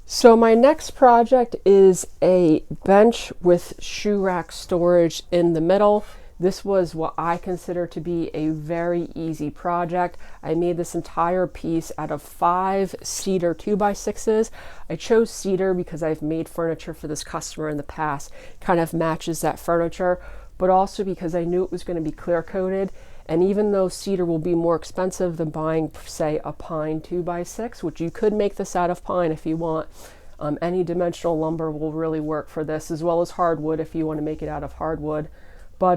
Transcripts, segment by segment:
So my next project is a bench with shoe rack storage in the middle. This was what I consider to be a very easy project. I made this entire piece out of 5 cedar 2x6s. I chose cedar because I've made furniture for this customer in the past. Kind of matches that furniture, but also because I knew it was going to be clear coated. And even though cedar will be more expensive than buying, say, a pine 2x6, which you could make this out of pine if you want, any dimensional lumber will really work for this, as well as hardwood if you want to make it out of hardwood. But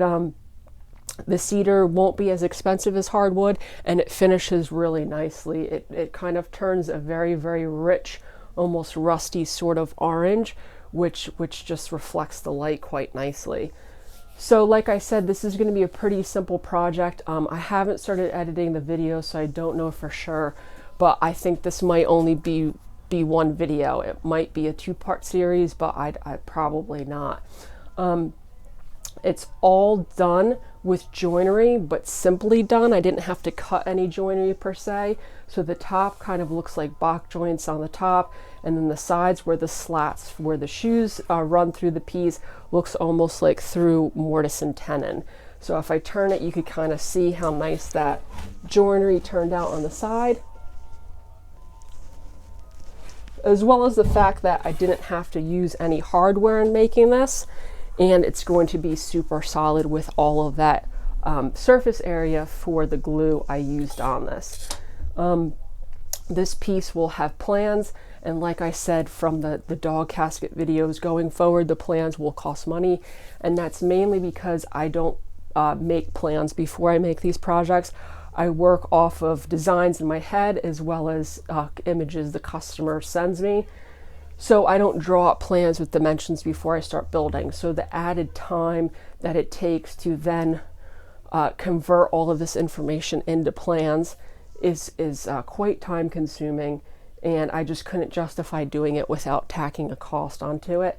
the cedar won't be as expensive as hardwood, and it finishes really nicely. It kind of turns a very, very rich, almost rusty sort of orange, which just reflects the light quite nicely. So like I said, this is going to be a pretty simple project. I haven't started editing the video, so I don't know for sure, but I think this might only be one video. It might be a 2-part series, but I'd probably not. It's all done with joinery, but simply done. I didn't have to cut any joinery per se. So the top kind of looks like box joints on the top, and then the sides where the slats, where the shoes run through the piece, looks almost like through mortise and tenon. So if I turn it, you could kind of see how nice that joinery turned out on the side, as well as the fact that I didn't have to use any hardware in making this, and it's going to be super solid with all of that surface area for the glue I used on this. This piece will have plans, and like I said from the dog casket videos, going forward the plans will cost money, and that's mainly because I don't make plans before I make these projects. I work off of designs in my head as well as images the customer sends me. So I don't draw up plans with dimensions before I start building. So the added time that it takes to then convert all of this information into plans is quite time consuming, and I just couldn't justify doing it without tacking a cost onto it.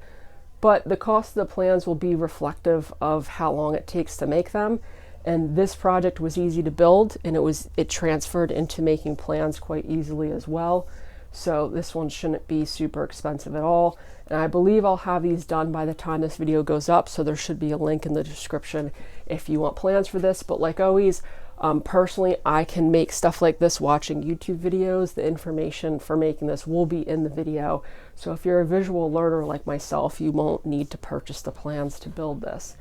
But the cost of the plans will be reflective of how long it takes to make them. And this project was easy to build, and it transferred into making plans quite easily as well. So this one shouldn't be super expensive at all. And I believe I'll have these done by the time this video goes up, so there should be a link in the description if you want plans for this. But like always, personally, I can make stuff like this watching YouTube videos. The information for making this will be in the video. So if you're a visual learner like myself, you won't need to purchase the plans to build this.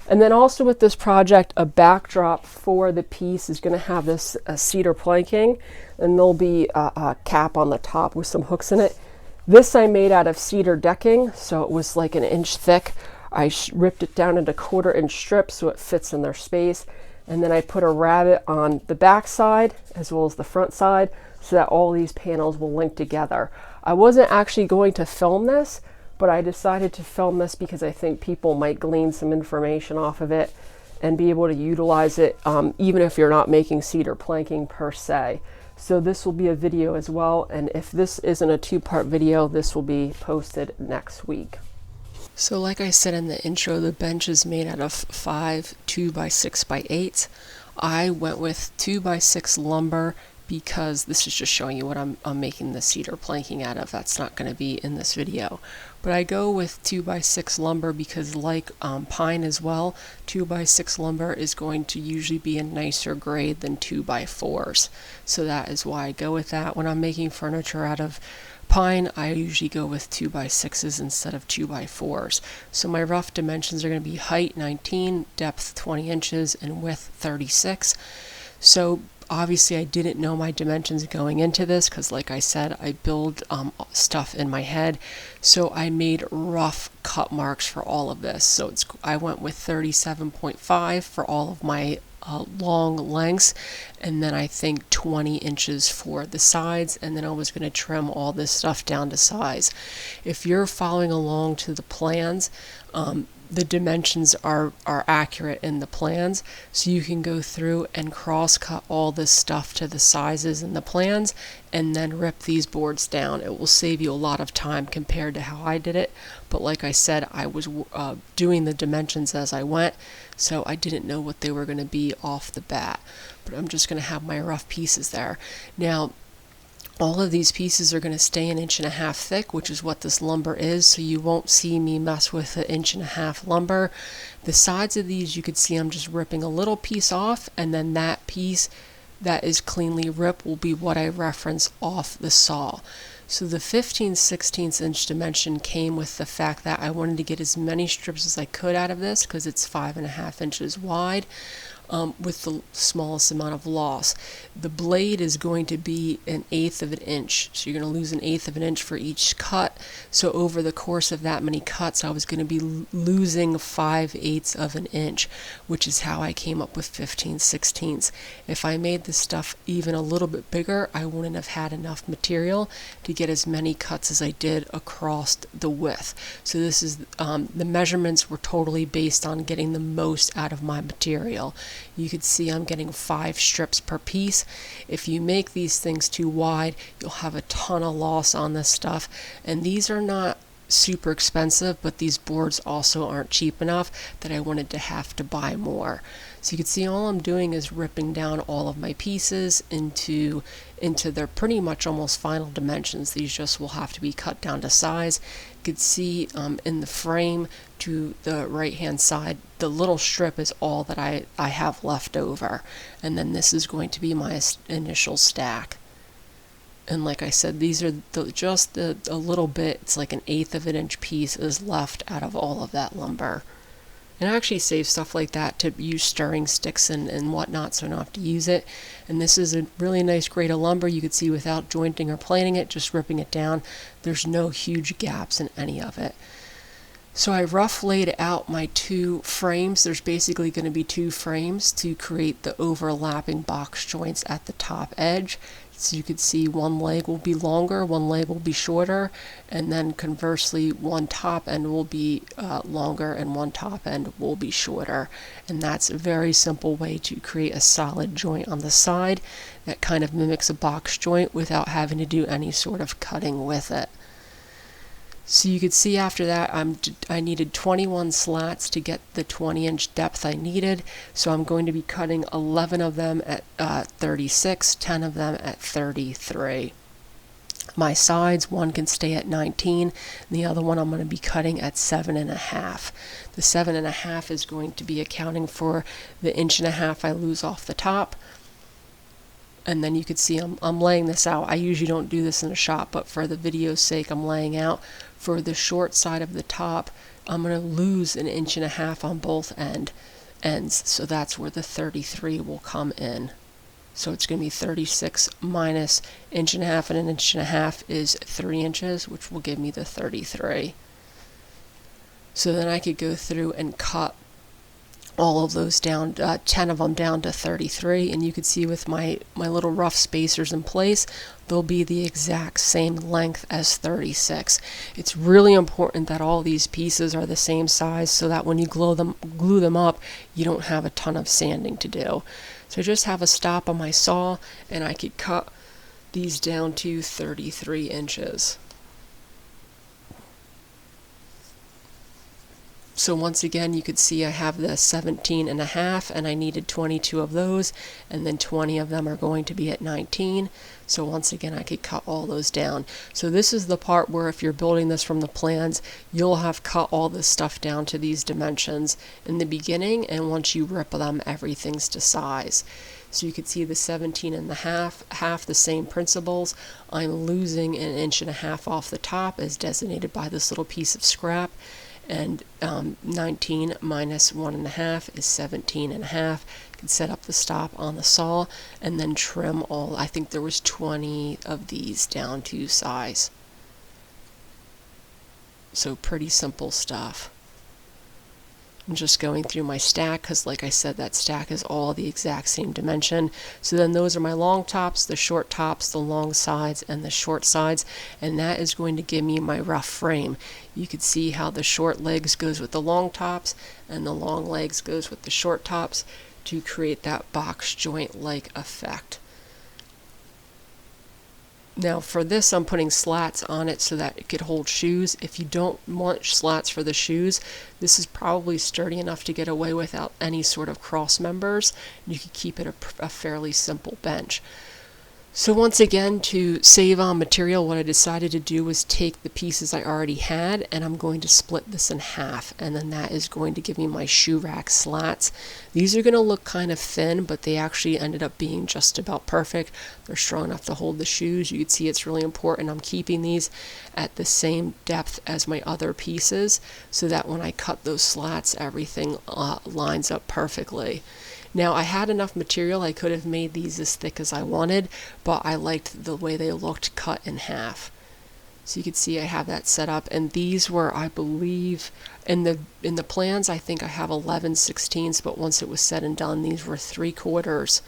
And then also with this project, a backdrop for the piece is going to have this cedar planking, and there'll be a cap on the top with some hooks in it. This I made out of cedar decking, so it was like 1 inch thick. I ripped it down into 1/4 inch strips so it fits in their space. And then I put a rabbet on the back side as well as the front side so that all these panels will link together. I wasn't actually going to film this, but I decided to film this because I think people might glean some information off of it and be able to utilize it even if you're not making cedar planking per se. So this will be a video as well, and if this isn't a 2-part video, this will be posted next week. So like I said in the intro, the bench is made out of 5 2x6x8s. I went with 2x6 lumber because this is just showing you what I'm making the cedar planking out of. That's not going to be in this video. But I go with 2x6 lumber because, like pine as well, 2x6 lumber is going to usually be a nicer grade than 2x4s. So that is why I go with that. When I'm making furniture out of pine, I usually go with 2x6s instead of 2x4s. So my rough dimensions are going to be height 19, depth 20 inches, and width 36. So obviously I didn't know my dimensions going into this because, like I said, I build stuff in my head. So I made rough cut marks for all of this. So I went with 37.5 for all of my long lengths, and then I think 20 inches for the sides, and then I was going to trim all this stuff down to size. If you're following along to the plans, the dimensions are accurate in the plans, so you can go through and cross cut all this stuff to the sizes in the plans and then rip these boards down. It will save you a lot of time compared to how I did it, but like I said, I was doing the dimensions as I went, so I didn't know what they were going to be off the bat, but I'm just going to have my rough pieces there. Now All of these pieces are going to stay 1.5 inches thick, which is what this lumber is, so you won't see me mess with the 1.5 inch lumber. The sides of these, you could see I'm just ripping a little piece off, and then that piece that is cleanly ripped will be what I reference off the saw. So the 15/16 inch dimension came with the fact that I wanted to get as many strips as I could out of this because it's 5.5 inches wide. With the smallest amount of loss. The blade is going to be 1/8 of an inch, so you're going to lose 1/8 of an inch for each cut. So over the course of that many cuts, I was going to be losing 5/8 of an inch, which is how I came up with 15/16. If I made this stuff even a little bit bigger, I wouldn't have had enough material to get as many cuts as I did across the width. So this is the measurements were totally based on getting the most out of my material. You can see I'm getting 5 strips per piece. If you make these things too wide, you'll have a ton of loss on this stuff. And these are not super expensive, but these boards also aren't cheap enough that I wanted to have to buy more. So you can see all I'm doing is ripping down all of my pieces into their pretty much almost final dimensions. These just will have to be cut down to size. You can see in the frame to the right hand side, the little strip is all that I have left over. And then this is going to be my initial stack. And like I said, these are just a little bit, it's like 1/8 of an inch piece is left out of all of that lumber. And I actually save stuff like that to use stirring sticks and whatnot, so I don't have to use it. And this is a really nice grade of lumber. You could see without jointing or planing it, just ripping it down, there's no huge gaps in any of it. So I rough laid out my 2 frames. There's basically going to be 2 frames to create the overlapping box joints at the top edge. So you can see one leg will be longer, one leg will be shorter, and then conversely one top end will be longer and one top end will be shorter. And that's a very simple way to create a solid joint on the side that kind of mimics a box joint without having to do any sort of cutting with it. So you could see after that I needed 21 slats to get the 20-inch depth I needed. So I'm going to be cutting 11 of them at 36, 10 of them at 33. My sides, one can stay at 19, and the other one I'm going to be cutting at 7.5. The 7.5 is going to be accounting for the 1.5 inch I lose off the top. And then you could see I'm laying this out. I usually don't do this in a shop, but for the video's sake, I'm laying out for the short side of the top. I'm going to lose 1.5 inches on both ends, so that's where the 33 will come in. So it's going to be 36 minus 1.5 inches, and 1.5 inches is 3 inches, which will give me the 33. So then I could go through and cut all of those down, 10 of them down to 33, and you can see with my little rough spacers in place, they'll be the exact same length as 36. It's really important that all these pieces are the same size so that when you glue them up, you don't have a ton of sanding to do. So I just have a stop on my saw, and I could cut these down to 33 inches. So once again, you could see I have the 17.5, and I needed 22 of those, and then 20 of them are going to be at 19. So once again, I could cut all those down. So this is the part where if you're building this from the plans, you'll have cut all this stuff down to these dimensions in the beginning, and once you rip them, everything's to size. So you can see the 17.5, the same principles. I'm losing 1.5 inches off the top as designated by this little piece of scrap. And 19 minus 1.5 is 17.5. You can set up the stop on the saw and then trim all. I think there was 20 of these down to size. So pretty simple stuff. I'm just going through my stack because, like I said, that stack is all the exact same dimension. So then those are my long tops, the short tops, the long sides, and the short sides, and that is going to give me my rough frame. You can see how the short legs goes with the long tops and the long legs goes with the short tops to create that box joint-like effect. Now for this, I'm putting slats on it so that it could hold shoes. If you don't want slats for the shoes, this is probably sturdy enough to get away without any sort of cross members. You could keep it a fairly simple bench. So once again, to save on material, what I decided to do was take the pieces I already had, and I'm going to split this in half, and then that is going to give me my shoe rack slats. These are going to look kind of thin, but they actually ended up being just about perfect. They're strong enough to hold the shoes. You can see it's really important I'm keeping these at the same depth as my other pieces, so that when I cut those slats, everything lines up perfectly. Now, I had enough material, I could have made these as thick as I wanted, but I liked the way they looked cut in half. So you can see I have that set up, and these were, I believe, in the plans I think I have 11/16, but once it was said and done, these were 3/4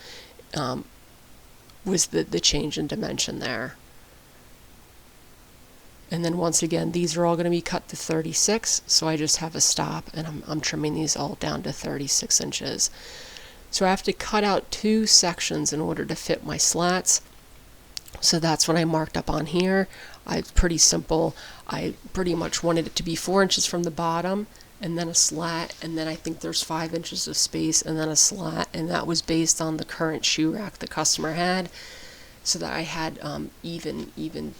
was the change in dimension there. And then once again, these are all going to be cut to 36, so I just have a stop, and I'm trimming these all down to 36 inches. So I have to cut out 2 sections in order to fit my slats. So that's what I marked up on here. It's pretty simple. I pretty much wanted it to be 4 inches from the bottom, and then a slat, and then I think there's 5 inches of space, and then a slat, and that was based on the current shoe rack the customer had, so that I had even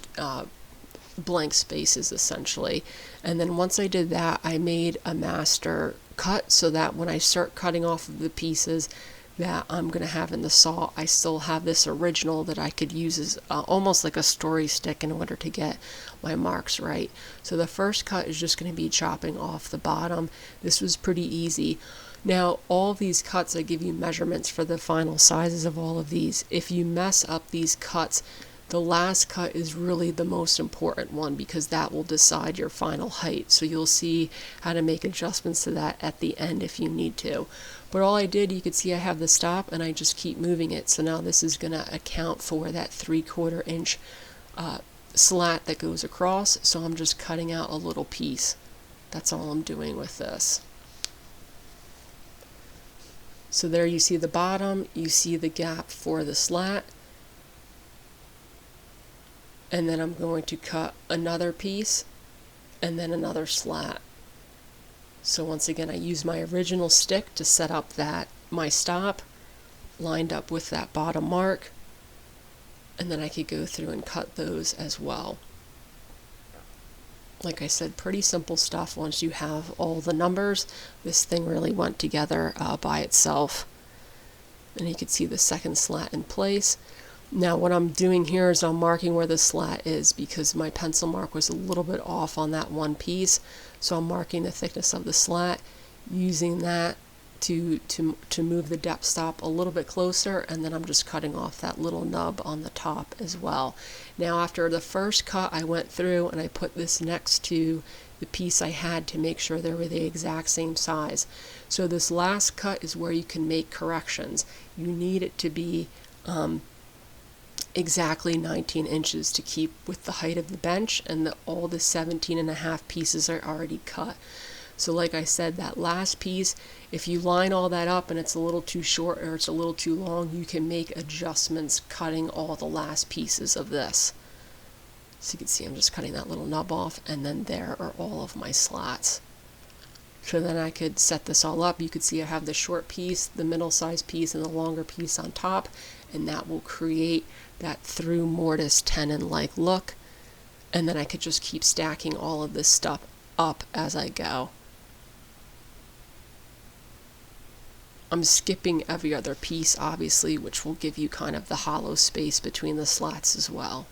blank spaces essentially. And then once I did that, I made a master cut so that when I start cutting off of the pieces that I'm going to have in the saw, I still have this original that I could use as almost like a story stick in order to get my marks right. So the first cut is just going to be chopping off the bottom. This was pretty easy. Now, all of these cuts, I give you measurements for the final sizes of all of these. If you mess up these cuts, the last cut is really the most important one because that will decide your final height. So you'll see how to make adjustments to that at the end if you need to. But all I did, you could see I have the stop and I just keep moving it. So now this is going to account for that 3/4 inch slat that goes across. So I'm just cutting out a little piece. That's all I'm doing with this. So there you see the bottom, you see the gap for the slat. And then I'm going to cut another piece and then another slat. So once again, I use my original stick to set up my stop lined up with that bottom mark, and then I could go through and cut those as well. Like I said, pretty simple stuff once you have all the numbers. This thing really went together by itself. And you can see the second slat in place. Now what I'm doing here is I'm marking where the slat is because my pencil mark was a little bit off on that one piece. So I'm marking the thickness of the slat, using that to move the depth stop a little bit closer, and then I'm just cutting off that little nub on the top as well. Now after the first cut, I went through and I put this next to the piece I had to make sure they were the exact same size. So this last cut is where you can make corrections. You need it to be exactly 19 inches to keep with the height of the bench, and all the 17.5 pieces are already cut. So like I said, that last piece, if you line all that up and it's a little too short or it's a little too long, you can make adjustments cutting all the last pieces of this. So you can see I'm just cutting that little nub off, and then there are all of my slats. So then I could set this all up. You could see I have the short piece, the middle size piece, and the longer piece on top, and that will create that through mortise tenon-like look. And then I could just keep stacking all of this stuff up as I go. I'm skipping every other piece, obviously, which will give you kind of the hollow space between the slats as well.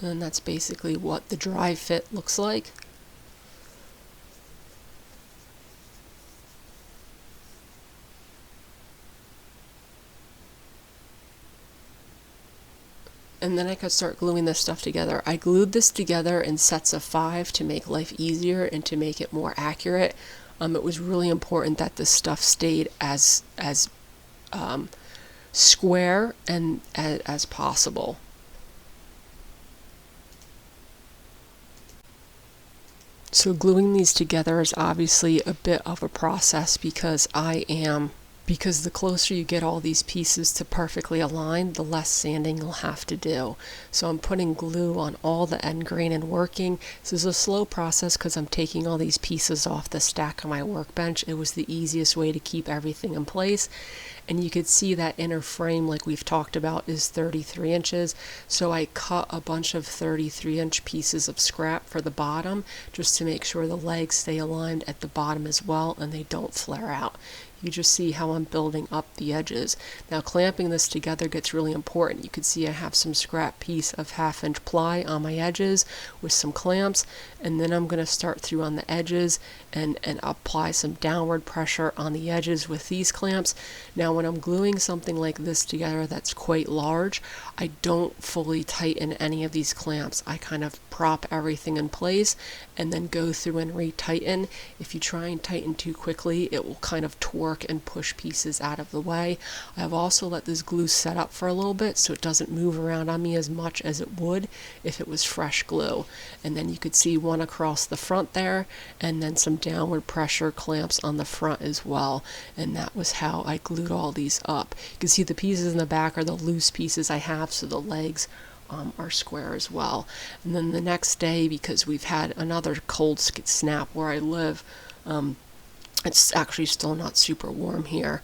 And that's basically what the dry fit looks like. And then I could start gluing this stuff together. I glued this together in sets of 5 to make life easier and to make it more accurate. It was really important that this stuff stayed as square and as possible. So gluing these together is obviously a bit of a process because I am because the closer you get all these pieces to perfectly align, the less sanding you'll have to do. So I'm putting glue on all the end grain and working. This is a slow process because I'm taking all these pieces off the stack on my workbench. It was the easiest way to keep everything in place. And you could see that inner frame, like we've talked about, is 33 inches. So I cut a bunch of 33-inch pieces of scrap for the bottom just to make sure the legs stay aligned at the bottom as well and they don't flare out. You just see how I'm building up the edges. Now clamping this together gets really important. You can see I have some scrap piece of 1/2-inch ply on my edges with some clamps, and then I'm going to start through on the edges and apply some downward pressure on the edges with these clamps. Now when I'm gluing something like this together that's quite large, I don't fully tighten any of these clamps. I kind of prop everything in place and then go through and retighten. If you try and tighten too quickly, it will kind of torque and push pieces out of the way. I've also let this glue set up for a little bit so it doesn't move around on me as much as it would if it was fresh glue. And then you could see one across the front there, and then some downward pressure clamps on the front as well. And that was how I glued all these up. You can see the pieces in the back are the loose pieces I have, so the legs are square as well. And then the next day, because we've had another cold snap where I live, it's actually still not super warm here.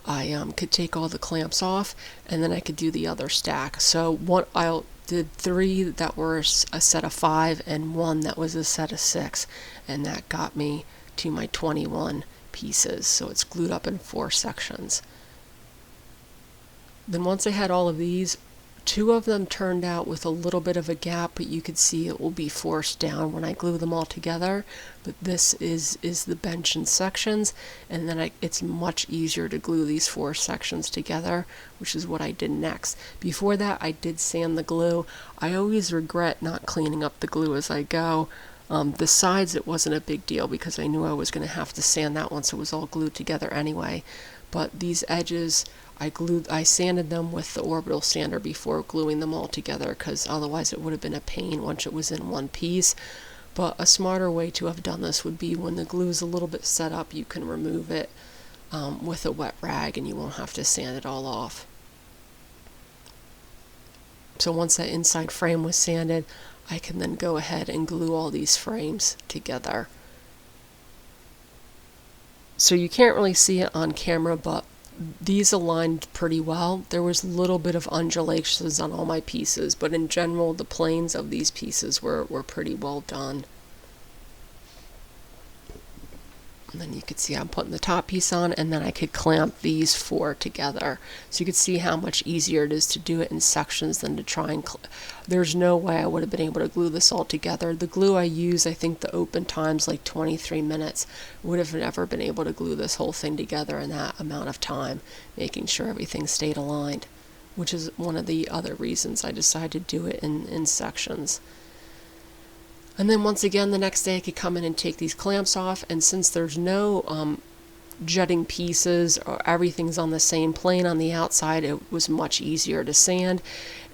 I could take all the clamps off, and then I could do the other stack. So I did 3 that were a set of 5 and 1 that was a set of 6, and that got me to my 21 pieces. So it's glued up in 4 sections. Then once I had all of these, 2 of them turned out with a little bit of a gap, but you could see it will be forced down when I glue them all together. But this is the bench in sections, and then it's much easier to glue these 4 sections together, which is what I did next. Before that, I did sand the glue. I always regret not cleaning up the glue as I go. The sides, it wasn't a big deal because I knew I was going to have to sand that once it was all glued together anyway. But these edges, I sanded them with the orbital sander before gluing them all together, because otherwise it would have been a pain once it was in one piece. But a smarter way to have done this would be when the glue is a little bit set up, you can remove it with a wet rag and you won't have to sand it all off. So once that inside frame was sanded, I can then go ahead and glue all these frames together. So you can't really see it on camera, but these aligned pretty well. There was a little bit of undulations on all my pieces, but in general the planes of these pieces were pretty well done. And then you could see I'm putting the top piece on, and then I could clamp these 4 together. So you could see how much easier it is to do it in sections than to try and there's no way I would have been able to glue this all together. The glue I use, I think the open time's like 23 minutes. Would have never been able to glue this whole thing together in that amount of time, making sure everything stayed aligned, which is one of the other reasons I decided to do it in sections. And then once again, the next day I could come in and take these clamps off, and since there's no jutting pieces or everything's on the same plane on the outside, it was much easier to sand.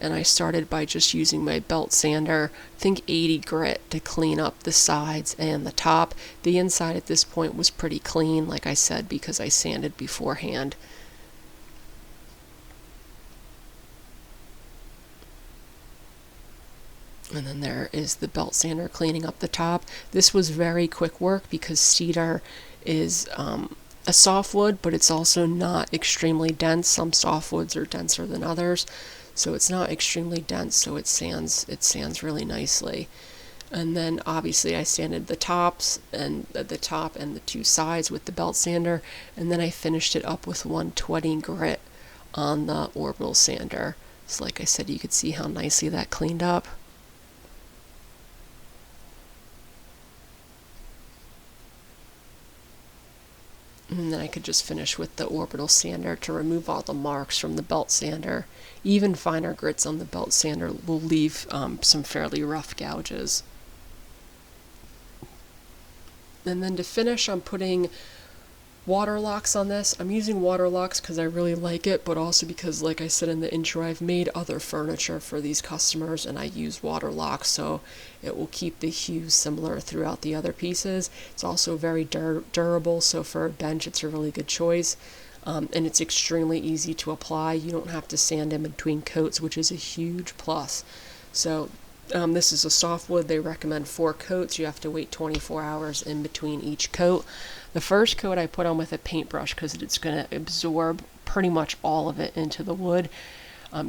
And I started by just using my belt sander, I think 80 grit, to clean up the sides and the top. The inside at this point was pretty clean, like I said, because I sanded beforehand. And then there is the belt sander cleaning up the top. This was very quick work because cedar is a softwood, but it's also not extremely dense. Some softwoods are denser than others, so it's not extremely dense, so it sands really nicely. And then obviously I sanded the tops and the top and the 2 sides with the belt sander, and then I finished it up with 120 grit on the orbital sander. So like I said, you could see how nicely that cleaned up. And then I could just finish with the orbital sander to remove all the marks from the belt sander. Even finer grits on the belt sander will leave some fairly rough gouges. And then to finish, I'm putting water locks on this. I'm using water locks because I really like it, but also because, like I said in the intro, I've made other furniture for these customers and I use water locks, so it will keep the hues similar throughout the other pieces. It's also very durable, so for a bench it's a really good choice. and it's extremely easy to apply. You don't have to sand in between coats, which is a huge plus. So this is a softwood. They recommend 4 coats. You have to wait 24 hours in between each coat. The first coat I put on with a paintbrush because it's going to absorb pretty much all of it into the wood.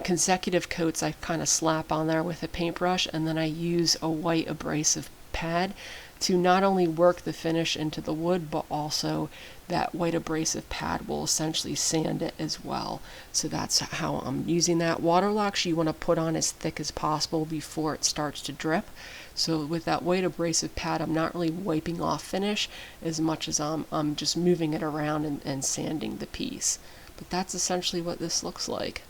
Consecutive coats I kind of slap on there with a paintbrush, and then I use a white abrasive pad to not only work the finish into the wood, but also that white abrasive pad will essentially sand it as well. So that's how I'm using that. Waterlocks you want to put on as thick as possible before it starts to drip. So with that white abrasive pad, I'm not really wiping off finish as much as I'm just moving it around and sanding the piece. But that's essentially what this looks like.